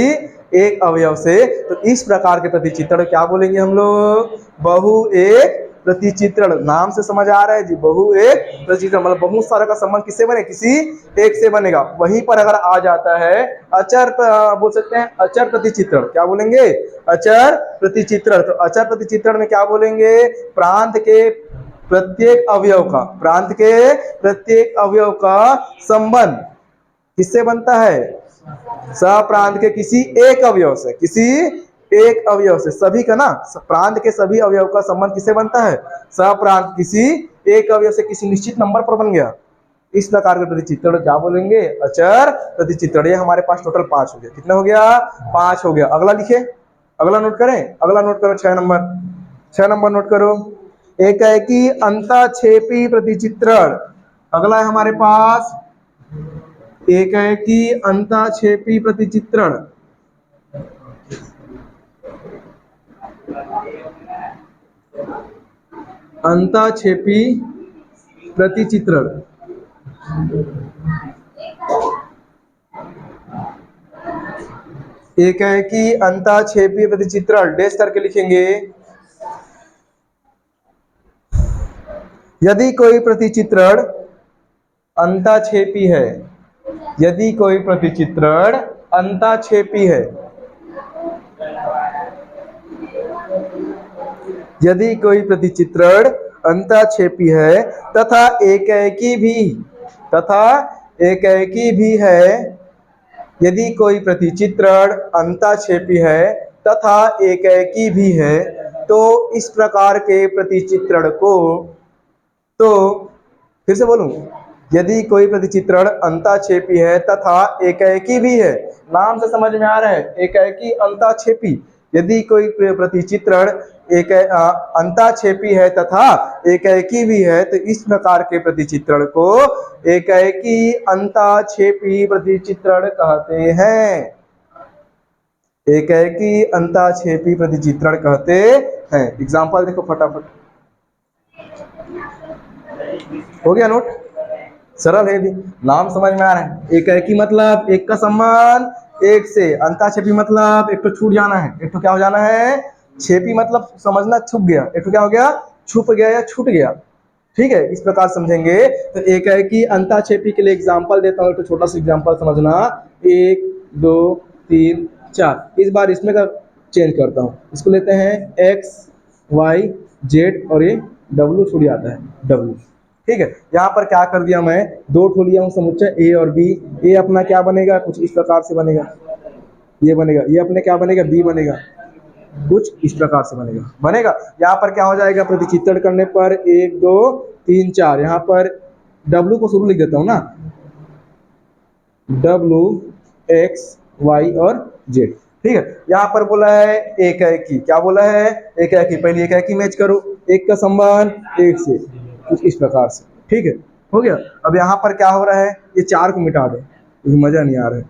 एक अवयव से। तो इस प्रकार के प्रतिचित्रण क्या बोलेंगे हम लोग? बहु एक प्रतिचित्रण। नाम से समझ आ रहा है जी, बहु एक प्रतिचित्रण। मतलब बहुत सारा का संबंध किससे बने? किसी एक से बनेगा। वहीं पर अगर आ जाता है अचर, बोल सकते हैं अचर प्रतिचित्रण। क्या बोलेंगे? अचर प्रतिचित्रण। तो अचर प्रतिचित्रण में क्या बोलेंगे? प्रांत के प्रत्येक अवयव का, प्रांत के प्रत्येक अवयव का संबंध किससे बनता है? सप्रांत के किसी एक अवयव से, किसी एक अवयव से। सभी का ना, प्रांत के सभी अवयव का संबंध किससे बनता है? सप्रांत किसी एक अवयव से किसी निश्चित नंबर पर बन गया। इस प्रकार के प्रतिचित्रण क्या बोलेंगे? अचर प्रतिचित्रण। ये हमारे पास टोटल 5 हो गया। कितना हो गया? 5 हो गया। अगला लिखे, अगला नोट करें, अगला नोट करो 6 नंबर। 6 नंबर नोट करो, एकाएकी अंताक्षेपी प्रतिचित्रण। अगला है हमारे पास एकाएकी अंताक्षेपी प्रतिचित्रण। अंताक्षेपी प्रतिचित्रण। एकाएकी अंताक्षेपी प्रतिचित्रण डैश करके लिखेंगे। यदि कोई प्रतिचित्रण अंताक्षेपी है, यदि कोई प्रतिचित्रण अंताक्षेपी है, यदि कोई प्रतिचित्रण अंताक्षेपी है तथा एकाएकी भी, तथा एकाएकी भी है, यदि कोई प्रतिचित्रण अंताक्षेपी है तथा एकाएकी भी है, तो इस प्रकार के प्रतिचित्रण को, तो फिर से बोलूं, यदि कोई प्रतिचित्रण अंताक्षेपी है तथा एकाएकी भी है। नाम से समझ में आ रहा है, एकाएकी अंताक्षेपी। यदि कोई प्रतिचित्रण एक अंताक्षेपी है तथा एकाएकी भी है तो इस प्रकार के प्रतिचित्रण को एकाएकी अंताक्षेपी प्रतिचित्रण कहते हैं। एकाएकी अंताक्षेपी प्रतिचित्रण कहते हैं। एग्जाम्पल देखो फटाफट, हो गया नोट, सरल है भी, नाम समझ में आ रहा है। एकाएकी मतलब एक का सम्मान एक से, अंताक्षेपी मतलब एक तो छूट जाना है, एक तो क्या हो जाना है, छेपी मतलब समझना छुप गया, एक तो क्या हो गया, छुप गया या छूट गया। ठीक है, इस प्रकार समझेंगे। तो एकाएकी अंताक्षेपी के लिए एग्जाम्पल देता हूँ, तो छोटा सा एग्जाम्पल समझना, 1 2 3 4। इस बार इसमें का चेंज करता हूँ, इसको लेते हैं एक्स वाई जेड और ये डब्ल्यू छूट जाता है डब्ल्यू। ठीक है, यहाँ पर क्या कर दिया मैं, दो ठो लिया हूँ समुच्चय ए और बी। ए अपना क्या बनेगा, कुछ इस प्रकार से बनेगा, ये बनेगा, ये अपने क्या बनेगा, बी बनेगा, कुछ इस प्रकार से बनेगा। यहाँ पर क्या हो जाएगा, प्रतिचित्रण करने पर 1 2 3 4, यहाँ पर डब्ल्यू को शुरू लिख देता हूँ ना, डब्ल्यू एक्स वाई और जेड। ठीक है, यहाँ पर बोला है एकाएकी, क्या बोला है, एकाएकी। पहले एकाएकी मैच करो, एक का सम्मान एक से, कुछ इस प्रकार से। ठीक है, हो गया। अब यहाँ पर क्या हो रहा है, ये 4 को मिटा दो, मजा नहीं आ रहा है।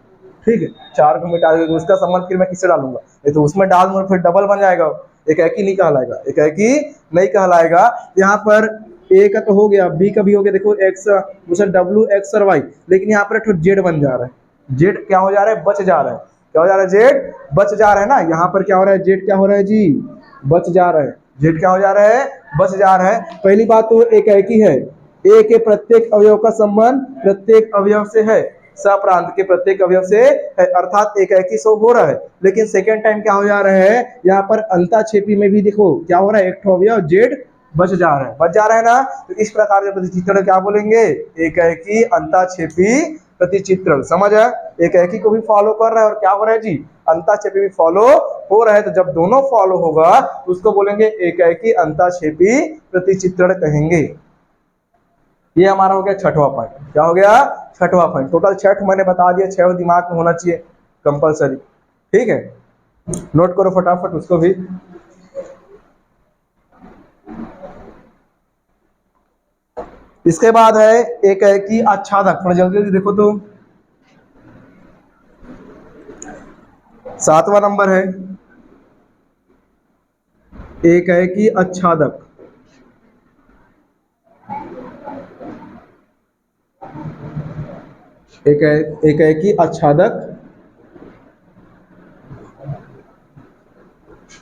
ठीक है, 4 को मिटा दो, उसका सम्मान फिर मैं किससे डालूंगा, ये तो उसमें डाल दूंगा, फिर डबल बन जाएगा, एकाएकी नहीं कहलाएगा, एकाएकी नहीं कहलाएगा। यहाँ पर ए का तो हो गया, बी का भी हो गया, देखो एक्स दूसरा डब्ल्यू एक्स और वाई, लेकिन यहाँ पर एक जेड बन जा रहा है, जेड क्या हो जा रहा है, बच जा रहा है, क्या हो जा रहा है, जेड बच जा रहा है ना। यहाँ पर क्या हो रहा है, जेड क्या हो रहा है जी, बच जा रहा है, जेड क्या हो जा रहा है, बच जा रहा है। पहली बात तो एकाएकी है, ए के प्रत्येक अवयव का संबंध प्रत्येक अवयव से है, सप्रांत के प्रत्येक अवयव से है, अर्थात एकाएकी शो हो रहा है। लेकिन सेकेंड टाइम क्या हो जा रहा है, यहाँ पर अंताक्षेपी में भी देखो क्या हो रहा है, एक ठो अवयव जेड बच जा रहा है, बच जा रहा है ना। तो इस प्रकार के प्रतिचित्रण क्या बोलेंगे, एकाएकी अंताक्षेपी प्रतिचित्रण। समझ है, एकाएकी को भी फॉलो कर रहा है और क्या हो रहा है जी, अंताक्षेपी भी फॉलो हो रहा है। तो जब दोनों फॉलो होगा तो उसको बोलेंगे एकाएकी अंताक्षेपी प्रतिचित्रण कहेंगे। ये हमारा हो गया छठवां पॉइंट। क्या हो गया, छठवां पॉइंट। टोटल 6 मैंने बता दिया, 6 दिमाग में होना चाहिए कंपलसरी। ठीक है, नोट करो फटाफट उसको भी। इसके बाद है एकाएकी आच्छादक, थोड़ा जल्दी जल्दी देखो तो, 7वां नंबर है एकाएकी आच्छादक। एकाएकी आच्छादक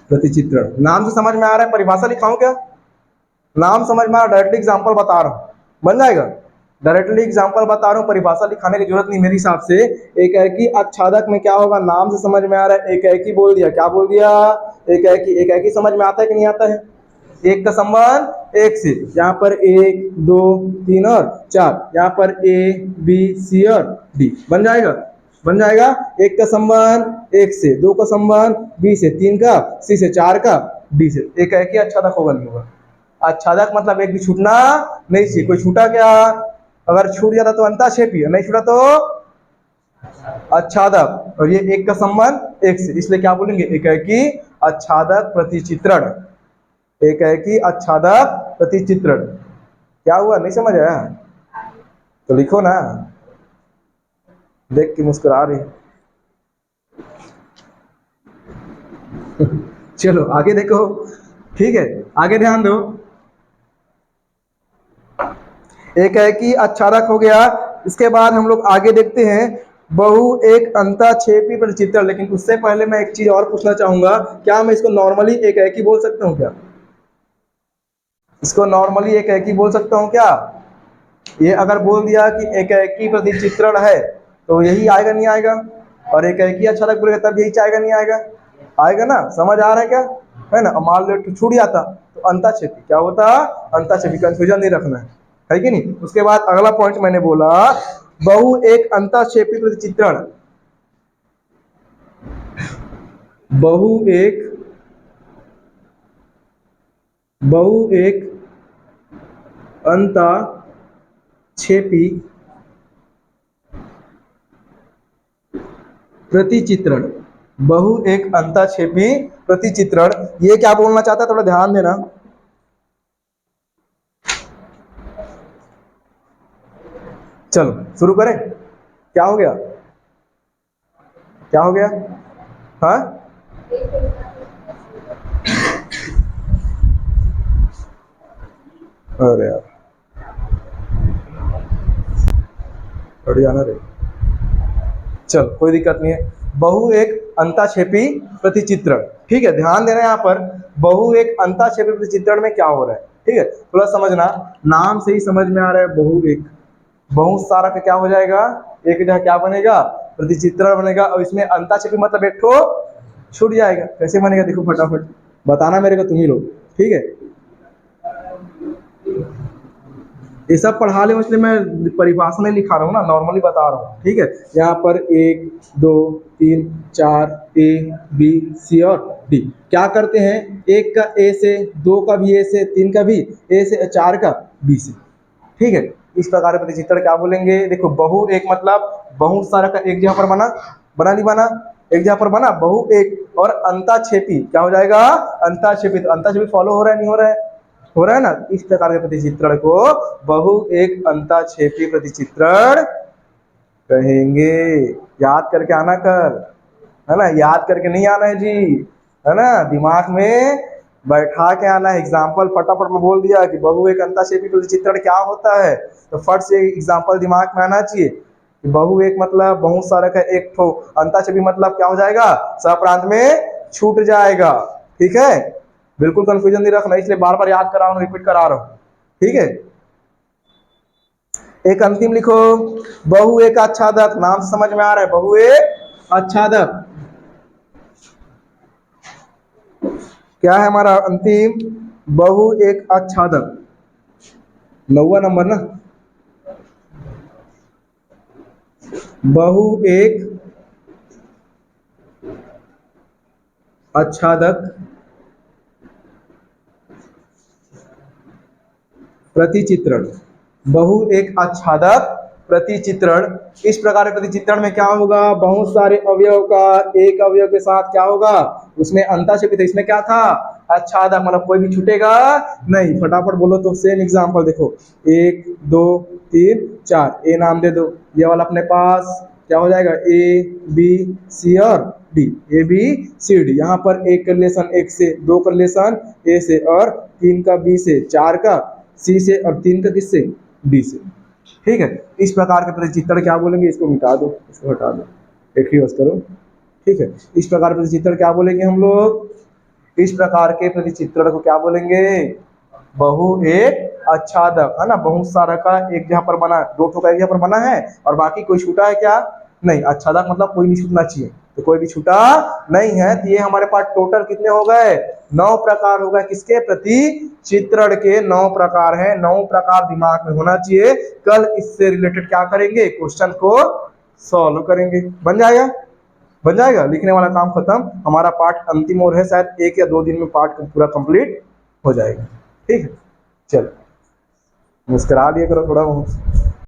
प्रतिचित्रण। नाम से समझ में आ रहा है, परिभाषा लिखाऊं क्या, नाम समझ में आ रहा, डायरेक्टली एग्जांपल बता रहा हूं, बन जाएगा। डायरेक्टली एग्जांपल बता रहा हूं, परिभाषा लिखाने की जरूरत नहीं मेरे हिसाब से। एकाएकी आच्छादक में क्या होगा, नाम से समझ में आ रहा है, एकाएकी बोल दिया, क्या बोल दिया, एकाएकी। एकाएकी समझ में आता है कि नहीं आता है, एक का संबंध एक से, यहाँ पर 1 2 3 और 4, यहाँ पर ए बी सी और डी, बन जाएगा, बन जाएगा। एक का संबंध एक से, 2 का संबंध बी से, 3 का सी से, 4 का डी से। एकाएकी आच्छादक होगा नहीं होगा, आच्छादक मतलब एक भी छूटना नहीं चाहिए। कोई छूटा क्या, अगर छूट जाता तो अंताक्षेपी, नहीं छूटा तो आच्छादक। और ये एक का संबंध एक से, इसलिए क्या बोलेंगे, एकाएकी आच्छादक प्रतिचित्रण, एकाएकी आच्छादक प्रतिचित्रण। क्या हुआ, नहीं समझ आया तो लिखो ना, देख के मुस्कुरा रही। चलो आगे देखो, ठीक है, आगे ध्यान दो। एकाएकी आच्छादक हो गया। इसके बाद हम लोग आगे देखते हैं बहु एक अंताक्षेपी प्रतिचित्रण। लेकिन उससे पहले मैं एक चीज और पूछना चाहूंगा, क्या मैं इसको नॉर्मली एकाएकी बोल सकता हूँ क्या, इसको नॉर्मली एकाएकी बोल सकता हूँ क्या। ये अगर बोल दिया कि एकाएकी प्रतिचित्रण है तो यही आएगा नहीं आएगा, और एकाएकी आच्छादक बोलेगा तब यही आएगा नहीं आएगा, आएगा ना, समझ आ रहा है क्या, है ना। मान लो छूट जाता तो अंताक्षेपी क्या होता, अंताक्षेपी, कंफ्यूजन नहीं रखना है कि नहीं। उसके बाद अगला पॉइंट मैंने बोला बहु एक अंताक्षेपी प्रतिचित्रण। बहु एक अंताक्षेपी प्रतिचित्रण, बहु एक अंताक्षेपी प्रतिचित्रण। ये क्या बोलना चाहता है, थोड़ा ध्यान देना। चलो शुरू करें, क्या हो गया, क्या हो गया, हाँ अरे यार बढ़िया ना रे। चल कोई दिक्कत नहीं है। बहु एक अंताक्षेपी प्रतिचित्रण, ठीक है, ध्यान देना यहाँ पर। बहु एक अंताक्षेपी प्रतिचित्रण में क्या हो रहा है, ठीक है, थोड़ा समझना। नाम से ही समझ में आ रहा है बहु एक, बहुत सारा का क्या हो जाएगा, एक जगह क्या बनेगा, प्रतिचित्रण बनेगा। और इसमें अंताक्षेपी मतलब एक ठो छूट जाएगा। कैसे बनेगा देखो फटाफट बताना मेरे को तुम ही लोग, ठीक है। ये सब पढ़ा ले इसलिए मैं परिभाषा नहीं लिखा रहा हूँ ना, नॉर्मली बता रहा हूँ, ठीक है। यहाँ पर 1 2 3 4 ए बी सी और डी क्या करते हैं, एक का ए से, दो का भी ए से, तीन का भी ए से, चार का बी से, ठीक है। इस प्रकार के प्रतिचित्रण क्या बोलेंगे, देखो बहु एक मतलब बहुत सारा का एक जगह पर बना, बना नहीं बना, एक जगह पर बना बहु एक। और अंताक्षेपी क्या हो जाएगा, अंताक्षेपी। तो अंताक्षेपी फॉलो हो रहा है नहीं हो रहा है, हो रहा है ना। इस प्रकार के प्रतिचित्रण को बहु एक अंताक्षेपी प्रतिचित्रण कहेंगे। याद करके आना कर, है ना, याद करके नहीं आना है जी, है ना, दिमाग में बैठा के आना है। एग्जाम्पल फटाफट में बोल दिया कि बहु एक अंताक्षेपी प्रतिचित्रण क्या होता है, तो फट से एग्जाम्पल दिमाग में आना चाहिए कि बहु एक मतलब बहुत सारा का एक ठो, अंताक्षेपी मतलब क्या हो जाएगा, सप्रांत में छूट जाएगा, ठीक है। बिल्कुल कंफ्यूजन नहीं रखना, इसलिए बार बार याद करा रहा हूँ, रिपीट करा रहा हूँ, ठीक है। एक अंतिम लिखो, बहु एक आच्छादक, नाम से समझ में आ रहा है, बहु एक आच्छादक क्या है हमारा अंतिम, बहु एक आच्छादक, 9वां नंबर ना। बहु एक आच्छादक प्रतिचित्रण, बहु एक आच्छादक प्रतिचित्रण। इस प्रकार के प्रतिचित्रण में क्या होगा, बहुत सारे अवयव का एक अवयव के साथ क्या होगा, उसमें अंताक्षेपी था, इसमें क्या था, आच्छादक, मतलब कोई भी छूटेगा नहीं। फटाफट बोलो तो सेम एग्जांपल देखो, 1 2 3 4 ए नाम दे दो, ये वाला अपने पास क्या हो जाएगा, ए बी सी और D, A B C D. यहाँ पर एक का रिलेशन एक से, दो का रिलेशन ए से, और तीन का बी से, चार का सी से, और तीन का किससे, डी से, ठीक है। इस प्रकार के प्रतिचित्रण क्या बोलेंगे, इसको मिटा दो, इसको हटा दो, एक ही बस करो, ठीक है। इस प्रकार प्रतिचित्रण क्या बोलेंगे हम लोग, इस प्रकार के प्रतिचित्रण को क्या बोलेंगे, बहु एक आच्छादक, है ना। बहुत सारा का एक जगह पर बना, दो ठो का एक जगह पर बना है और बाकी कोई छूटा है क्या, नहीं। आच्छादक मतलब कोई नहीं छूटना चाहिए, तो कोई भी छूटा नहीं है। तो ये हमारे पास टोटल कितने हो गए, 9 प्रकार हो गए, किसके, प्रतिचित्रण के 9 प्रकार हैं। 9 प्रकार दिमाग में होना चाहिए। कल इससे रिलेटेड क्या करेंगे, क्वेश्चन को सॉल्व करेंगे, बन जाएगा, बन जाएगा। लिखने वाला काम खत्म, हमारा पार्ट अंतिम और है, शायद 1 या 2 दिन में पार्ट पूरा कंप्लीट हो जाएगा, ठीक है। चलो मुस्कुरा दिया करो थोड़ा बहुत।